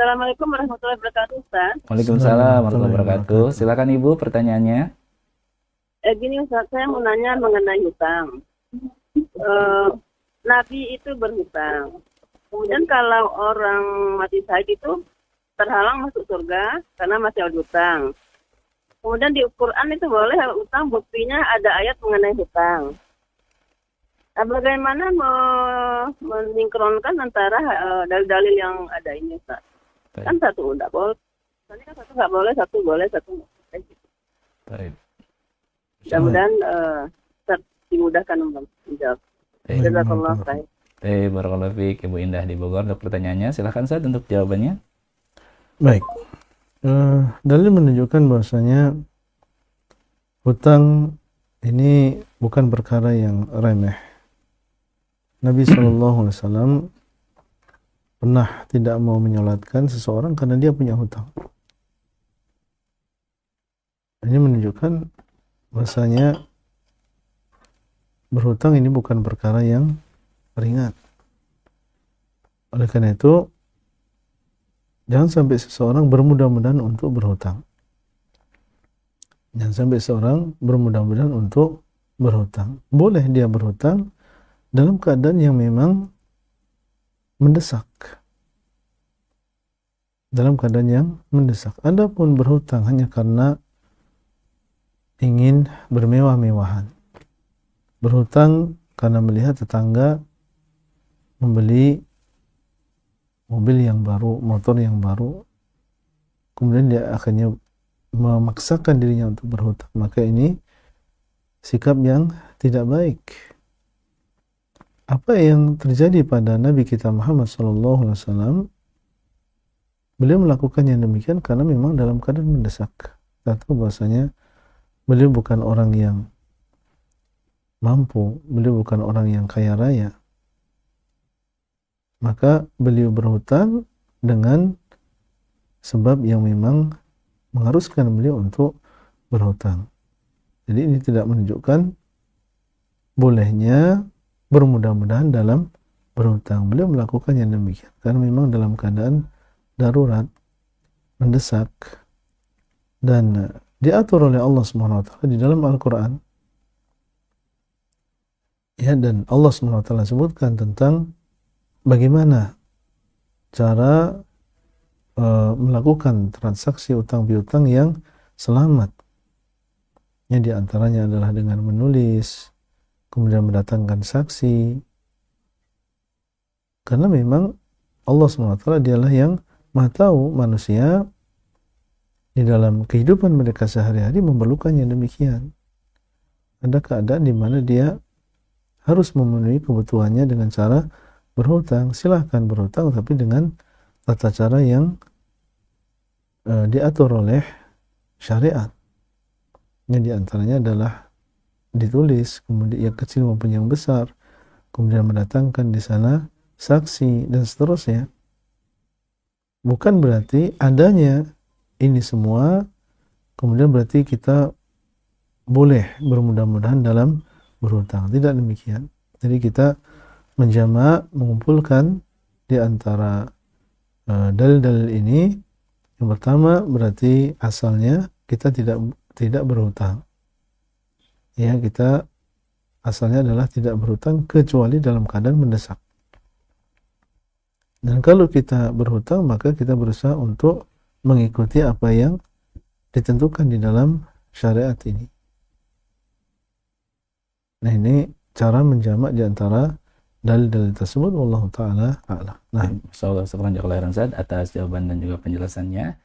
Assalamualaikum warahmatullahi wabarakatuh, Ustaz. Waalaikumsalam warahmatullahi wabarakatuh. Silakan Ibu pertanyaannya. Gini Ustaz, saya mau nanya mengenai hutang. Eh, Nabi itu berhutang. Kemudian kalau orang mati syahid itu terhalang masuk surga karena masih ada hutang. Kemudian di Quran itu boleh hutang, buktinya ada ayat mengenai hutang. Nah, bagaimana mensinkronkan antara dalil-dalil yang ada ini, Ustaz? Baik. Kan satu enggak boleh. Soalnya kan satu nggak boleh, satu boleh, satu enggak. Baik. Mudah-mudahan dimudahkan menjawab. Baik. Jazakallah khair. Barakallahu fiik Ibu Indah di Bogor untuk pertanyaannya. Silakan Ustaz untuk jawabannya. Baik. Dalil menunjukkan bahwasanya hutang ini bukan perkara yang remeh. Nabi SAW pernah tidak mau menyolatkan seseorang karena dia punya hutang. Ini menunjukkan bahwasanya berhutang ini bukan perkara yang ringan. Oleh karena itu, jangan sampai seseorang bermudah-mudahan untuk berhutang. Jangan sampai seseorang bermudah-mudahan untuk berhutang. Boleh dia berhutang dalam keadaan yang memang mendesak. Dalam keadaan yang mendesak. Adapun berhutang hanya karena ingin bermewah-mewahan. Berhutang karena melihat tetangga membeli mobil yang baru, motor yang baru, kemudian dia akhirnya memaksakan dirinya untuk berhutang. Maka ini sikap yang tidak baik. Apa yang terjadi pada Nabi kita Muhammad SAW, beliau melakukan yang demikian karena memang dalam keadaan mendesak. Kita tahu bahwasanya beliau bukan orang yang mampu, beliau bukan orang yang kaya raya. Maka beliau berhutang dengan sebab yang memang mengharuskan beliau untuk berhutang. Jadi ini tidak menunjukkan bolehnya bermudah-mudahan dalam berhutang. Beliau melakukan yang demikian karena memang dalam keadaan darurat, mendesak, dan diatur oleh Allah Subhanahu wa taala di dalam Al-Qur'an. Ya, dan Allah Subhanahu wa taala sebutkan tentang bagaimana cara melakukan transaksi utang piutang yang selamat. Ya, di antaranya adalah dengan menulis, kemudian mendatangkan saksi. Karena memang Allah SWT dialah yang Maha tahu manusia di dalam kehidupan mereka sehari-hari memerlukan yang demikian. Ada keadaan di mana dia harus memenuhi kebutuhannya dengan cara berhutang. Silahkan berhutang, tapi dengan tata cara yang diatur oleh syariat. Ini diantaranya adalah ditulis, kemudian yang kecil maupun yang besar, kemudian mendatangkan di sana saksi dan seterusnya. Bukan berarti adanya ini semua kemudian berarti kita boleh bermudah-mudahan dalam berhutang. Tidak demikian. Jadi kita mengumpulkan di antara dalil-dalil ini. Yang pertama berarti asalnya kita tidak berhutang. Ya, kita asalnya adalah tidak berhutang kecuali dalam keadaan mendesak. Dan kalau kita berhutang, maka kita berusaha untuk mengikuti apa yang ditentukan di dalam syariat ini. Nah, ini cara menjamak di antara dalil-dalil tersebut. Wallahu ta'ala a'lam. Nah, Insyaallah, syukran jazakallahu khairan Ustaz atas jawaban dan juga penjelasannya.